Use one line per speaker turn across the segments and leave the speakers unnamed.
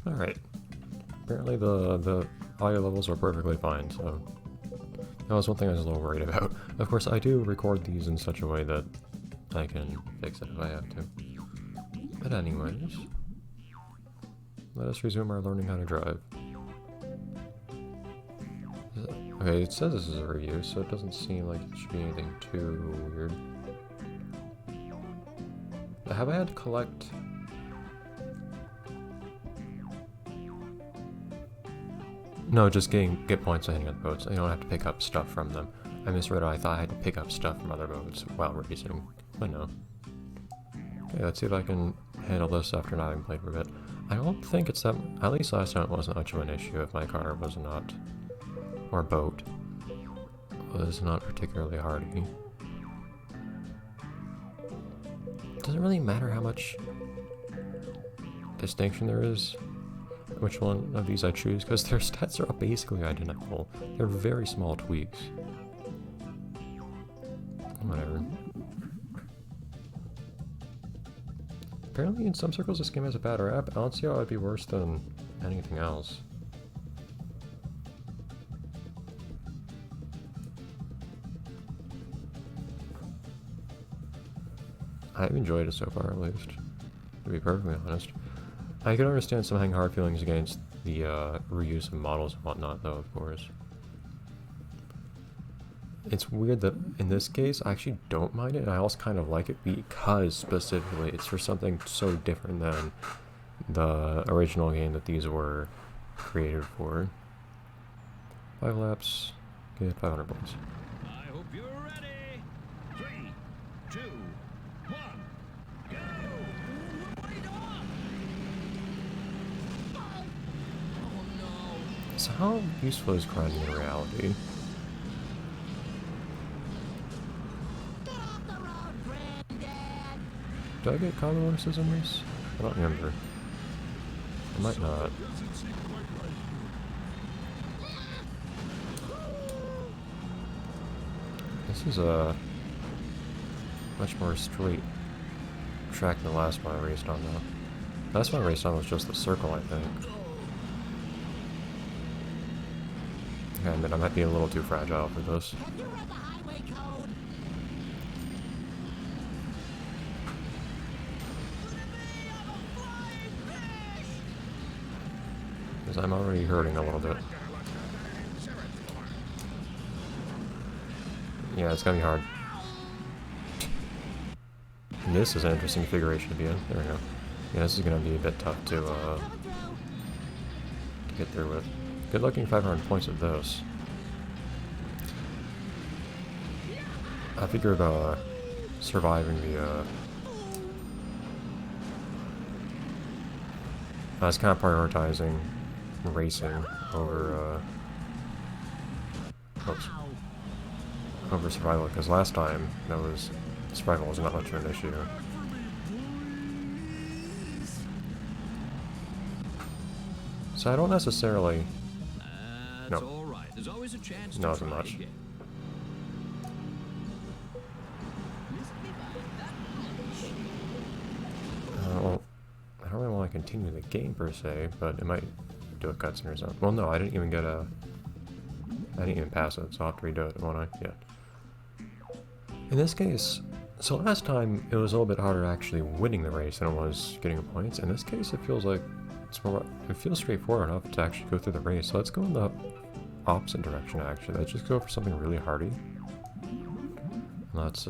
Alright. Apparently the audio levels are perfectly fine, so that was one thing I was a little worried about. Of course, I do record these in such a way that I can fix it if I have to. But anyways, let us resume our learning how to drive. Okay, it says this is a review, so it doesn't seem like it should be anything too weird. Have I had to collect... No, just get points on any other boats. I don't have to pick up stuff from them. I misread it. I thought I had to pick up stuff from other boats while racing. But no. Okay, let's see if I can handle this after not having played for a bit. I don't think it's that... At least last time it wasn't much of an issue if my car was not... Or boat was not particularly hardy. Doesn't really matter how much distinction there is which one of these I choose, because their stats are basically identical. They're very small tweaks. Whatever. Apparently in some circles this game has a bad rap. I don't see how it'd be worse than anything else. I've enjoyed it so far, at least, to be perfectly honest. I can understand some hard feelings against the reuse of models and whatnot, though, of course. It's weird that in this case, I actually don't mind it, and I also kind of like it because, specifically, it's for something so different than the original game that these were created for. 5 laps, get 500 points.
I hope you're ready. 3, 2, 1, go!
So how useful is grinding in reality? Do I get common bonuses in this? I don't remember. I might not. This is a much more straight track than the last one I raced on, though. Last one I raced on was just the circle, I think. I admit I might be a little too fragile for this. Because I'm already hurting a little bit. Yeah, it's gonna be hard. And this is an interesting configuration to be in. There we go. Yeah, this is gonna be a bit tough to get through with. Good looking 500 points of those. I figured surviving the I was kind of prioritizing racing over over survival, because last time that was survival was not much of an issue. So I don't necessarily.
That's all right. There's always a chance.
Not as much. Well, I don't really want to continue the game per se, but it might do a cutscene or something. Well, no, I didn't even get a. I didn't even pass it, so I'll have to redo it, won't I? Yeah. In this case, so last time it was a little bit harder actually winning the race than it was getting points. In this case, it feels like it's more. It feels straightforward enough to actually go through the race. So let's go in the opposite direction. Actually, let's just go for something really hardy. Let's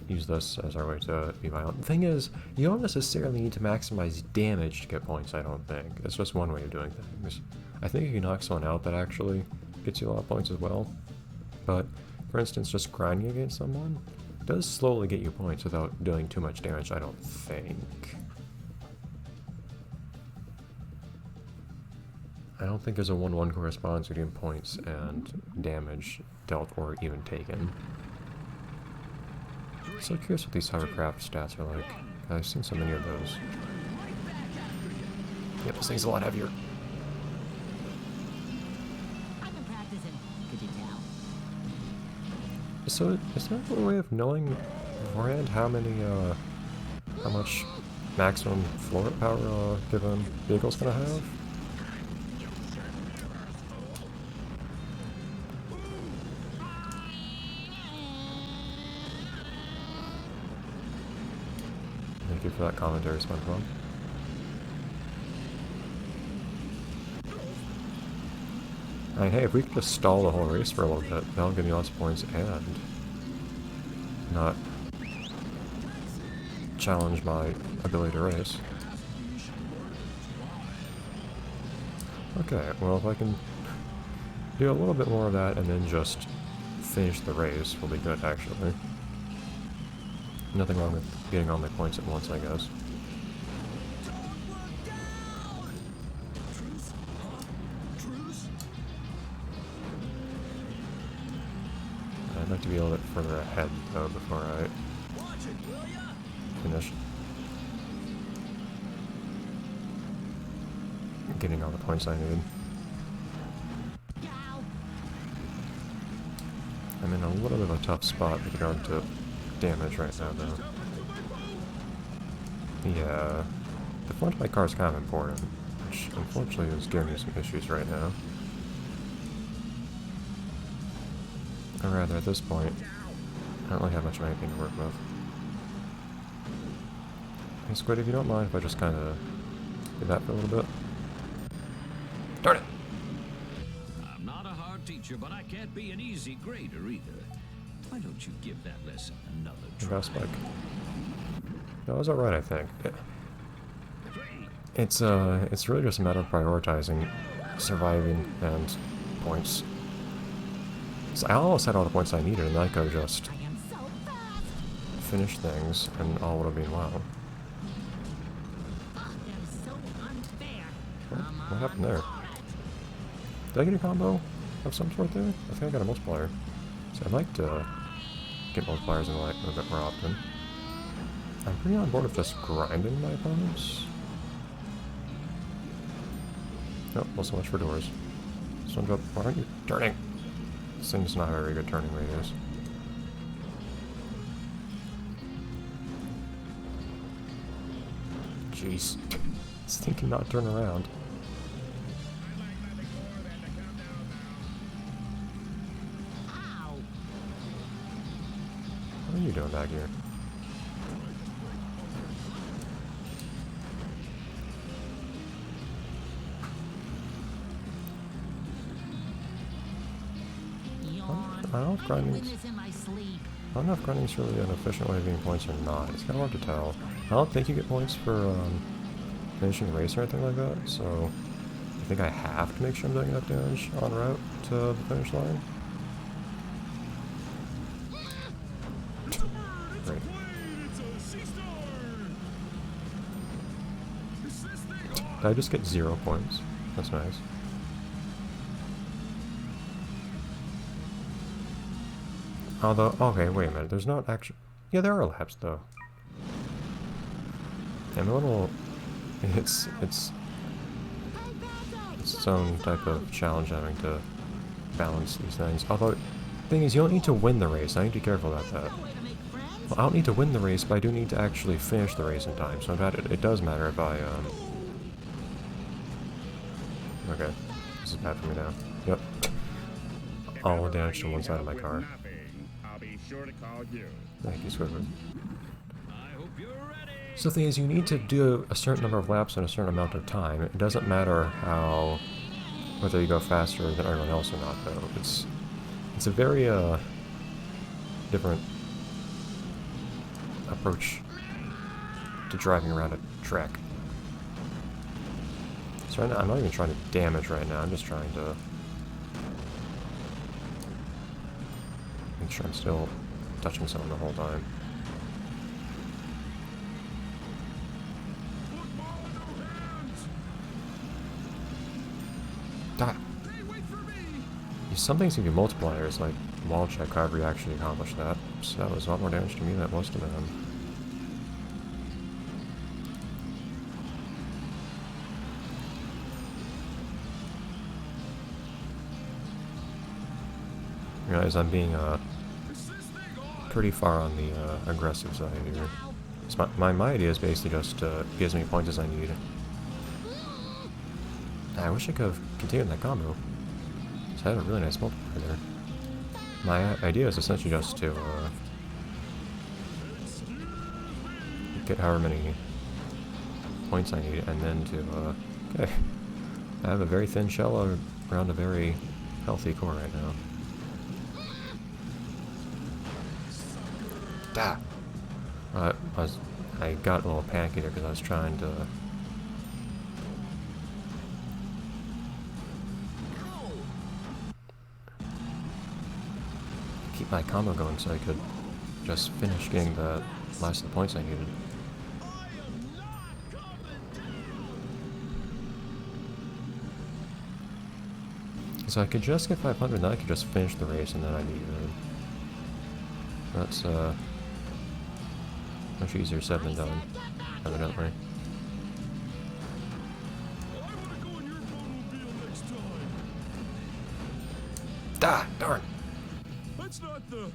use this as our way to be violent. The thing is, you don't necessarily need to maximize damage to get points, I don't think. It's just one way of doing things. I think if you knock someone out, that actually gets you a lot of points as well. But, for instance, just grinding against someone does slowly get you points without doing too much damage, I don't think. I don't think there's a 1-1 corresponds between points and damage dealt or even taken. I'm so curious what these hovercraft stats are like. I've seen so many of those. Yep, this thing's a lot heavier.
I've been practicing. Could you tell?
So, is there a way of knowing beforehand how much maximum floor power given vehicle's gonna have? Thank you for that commentary, Spongebob. I mean, hey, if we could just stall the whole race for a little bit, that'll give me lots of points and not challenge my ability to race. Okay, well, if I can do a little bit more of that and then just finish the race, will be good, actually. Nothing wrong with getting all my points at once, I guess. I'd like to be a little bit further ahead, though, before I finish getting all the points I need. I'm in a little bit of a tough spot with regard to damage right now, though. Yeah, the front of my car is kind of important, which unfortunately is giving me some issues right now. Or rather, at this point, I don't really have much of anything to work with. Hey Squid, if you don't mind if I just kind of do that for a little bit. Darn it!
I'm not a hard teacher, but I can't be an easy grader either. Why don't you give that lesson another try?
Best spike. That was alright, I think. It's really just a matter of prioritizing surviving and points. So I almost had all the points I needed, and I could have just finished things, and all would have been well. What happened there? Did I get a combo of some sort there? I think I got a multiplier. So I'd like to get multipliers in light a bit more often. I'm pretty on board with just grinding my opponents. Oh, well, so much for doors. Spongebob, why aren't you turning? This thing does not have a very good turning radius. Jeez. This thing cannot turn around. What are you doing back here? I don't know if grinding's really an efficient way of getting points or not. It's kind of hard to tell. I don't think you get points for finishing a race or anything like that, so I think I have to make sure I'm doing enough damage en route to the finish line. Great. Did I just get 0 points? That's nice. Although, okay, wait a minute, there's not actually... Yeah, there are laps, though. And a little... It's its own type of challenge having to balance these things. Although, the thing is, you don't need to win the race. I need to be careful about that. Well, I don't need to win the race, but I do need to actually finish the race in time. So it does matter if I, Okay. This is bad for me now. Yep. All the damage to one side of my car.
Sure to call you.
Thank you, Squidward.
I hope you're ready.
So the thing is, you need to do a certain number of laps in a certain amount of time. It doesn't matter whether you go faster than everyone else or not, though. It's a very, different approach to driving around a track. So right now, I'm not even trying to damage right now, I'm just trying to make sure I'm still touching someone the whole time. Die! Some things can be multipliers, like wall check, however you actually accomplish that. So that was a lot more damage to me than most of them. Realize I'm being pretty far on the aggressive side here. So my idea is basically just get as many points as I need. I wish I could have continued that combo. So I had a really nice multiplier there. My idea is essentially just to get however many points I need, and then to, okay. I have a very thin shell around a very healthy core right now. Da! I got a little panicky there because I was trying to keep my combo going so I could just finish getting the last of the points I needed. So I could just get 500, then I could just finish the race, and then I'd be good. That's much easier said than done, evidently. Ah, darn!
That's not the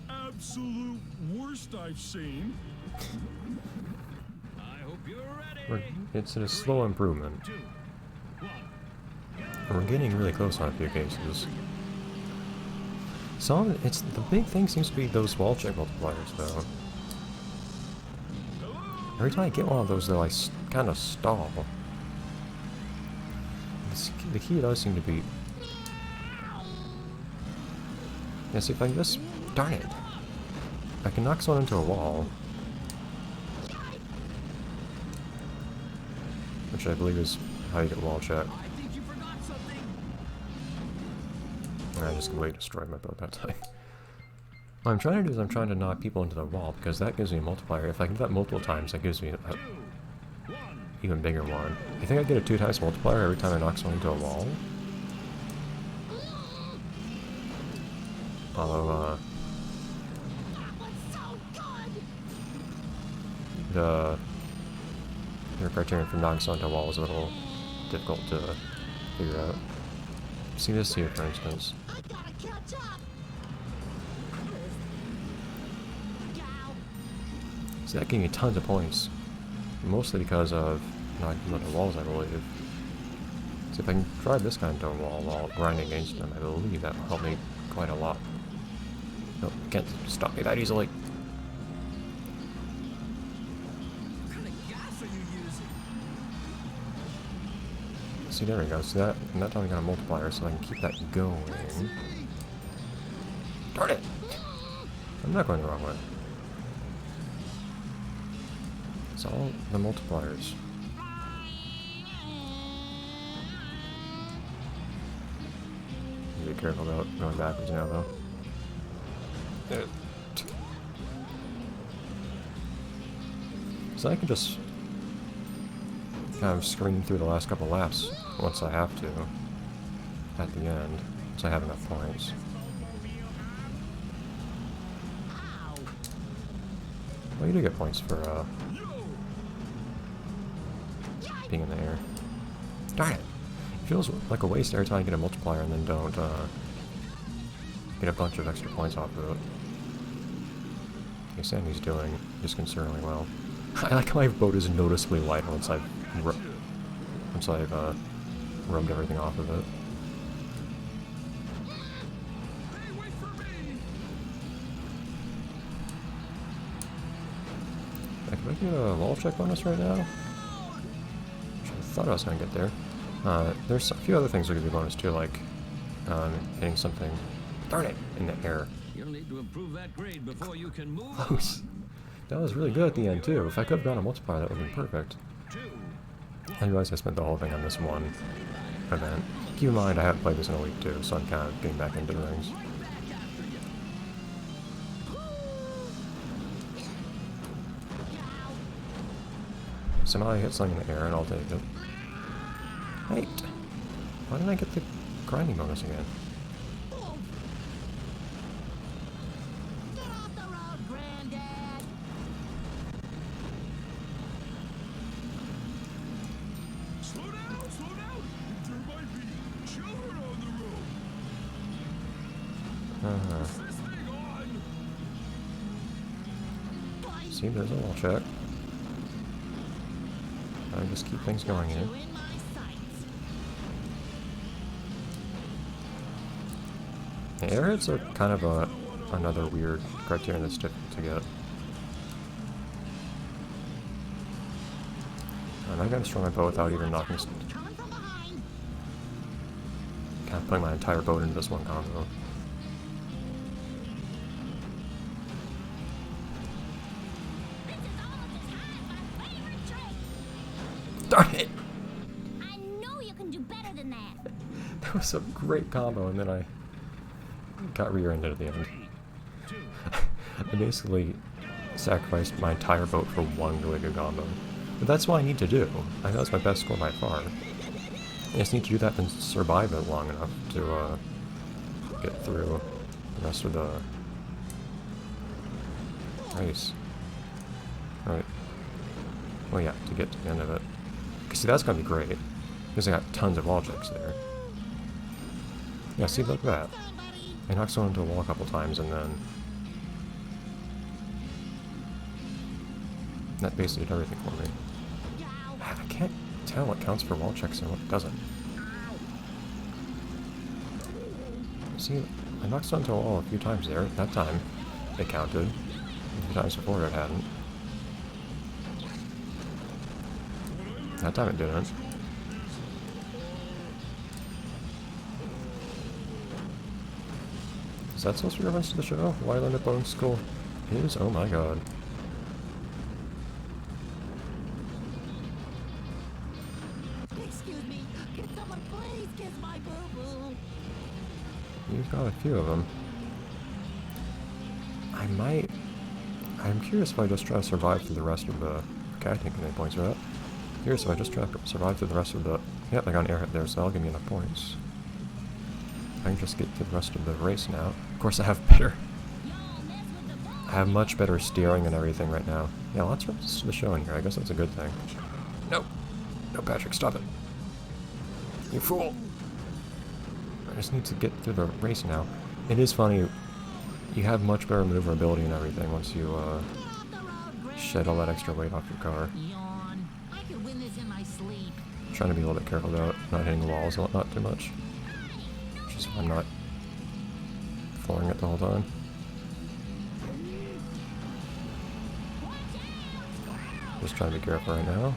absolute worst I've seen.
I hope you're ready.
It's a slow improvement.
2, 1.
We're getting really close on a few cases. It's the big thing seems to be those wall check multipliers, though. Every time I get one of those, though, I kind of stall. The key does seem to be... Yeah, see if I can just... Darn it! I can knock someone into a wall. Which I believe is how you get wall check.
I think you forgot something.
I just completely destroyed my boat that time. What I'm trying to do is I'm trying to knock people into the wall, because that gives me a multiplier. If I can do that multiple times, that gives me an even bigger one. I think I get a 2 times multiplier every time I knock someone into a wall. Although, the criterion for knocking someone into a wall is a little difficult to figure out. See this here, for instance. See, that gave me tons of points. Mostly because of knocking them into walls, I believe. See, if I can drive this guy into a wall while grinding against him, I believe that will help me quite a lot. Nope, can't stop me that easily.
What kind of gas are you using?
See, there we go. See that? And that time I got a multiplier, so I can keep that going. Darn it! I'm not going the wrong way. It's all the multipliers. Be careful about going backwards now, though. So I can just kind of screen through the last couple laps once I have to at the end, once I have enough points. Well, you do get points for being in the air. Darn it! It feels like a waste every time I get a multiplier and then don't get a bunch of extra points off of it. Okay, Sandy's doing disconcertingly well. I like how my boat is noticeably lighter once I've rubbed everything off of it. Can I get a wall check bonus right now? Which I thought I was going to get there. There's a few other things that give you a bonus too, like hitting something, darn it, in the air.
You'll need to improve that grade before you can move.
Close. That was really good at the end too. If I could have gotten a multiplier, that would have been perfect. I realized I spent the whole thing on this one event. Keep in mind, I haven't played this in a week too, so I'm kind of getting back into things. So now I hit something in the air and I'll take it. Wait! Why didn't I get the grinding bonus again? See, there's a wall check. I just keep things going here.
You in my sights.
The airheads are kind of another weird criterion that's difficult to get. And I gotta destroy my boat without even knocking.
Coming from behind.
Kind of putting my entire boat into this one combo.
This is almost as high as my favorite trick.
Darn it!
I know you can do better than that.
That was a great combo, and then I got rear-ended at the end. I basically sacrificed my entire boat for one really good combo. But that's what I need to do. I know that's my best score by far. I just need to do that and survive it long enough to get through the rest of the race. Right. Well, yeah, to get to the end of it. Because see, that's gonna be great. Because I got tons of wall checks there. Yeah, see, look at that. I knocked someone into a wall a couple times, and then that basically did everything for me. I can't tell what counts for wall checks and what doesn't. See, I knocked someone into a wall a few times there. That time, it counted. A few times before, it hadn't. That time it didn't. Is that supposed to be a reference to the show? Why I learned at boating school is? Oh my god.
Excuse me. Can someone please kiss my boo-boo?
You've got a few of them. I'm curious if I just try to survive through the rest of the... Okay, I think any points for that. Curious if I just try to survive through the rest of the... Yep, I got an airhead there, so that'll give me enough points. I can just get to the rest of the race now. Of course, I have better... I have much better steering and everything right now. Yeah, let's run the show in here. I guess that's a good thing. No! No, Patrick, stop it. You fool! I just need to get through the race now. It is funny. You have much better maneuverability and everything once you shed all that extra weight off your car.
Yawn. I could win this in my sleep.
Trying to be a little bit careful about not hitting the walls and whatnot too much. Just so I'm not flooring it the whole time. Just trying to be careful right now.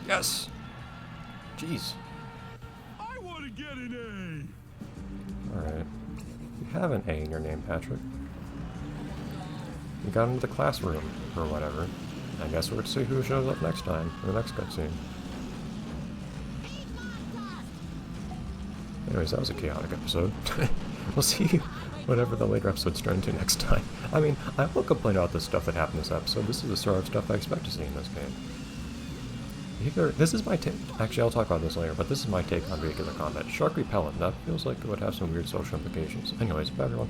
Yes! Jeez.
I want to get an
Alright. You have an A in your name, Patrick. You got into the classroom, or whatever. I guess we'll see who shows up next time, in the next cutscene. Anyways, that was a chaotic episode. We'll see whatever the later episodes turn into next time. I mean, I will complain about the stuff that happened this episode. This is the sort of stuff I expect to see in this game. This is my take. Actually, I'll talk about this later, but this is my take on vehicular combat. Shark repellent, that feels like it would have some weird social implications. Anyways, bye everyone.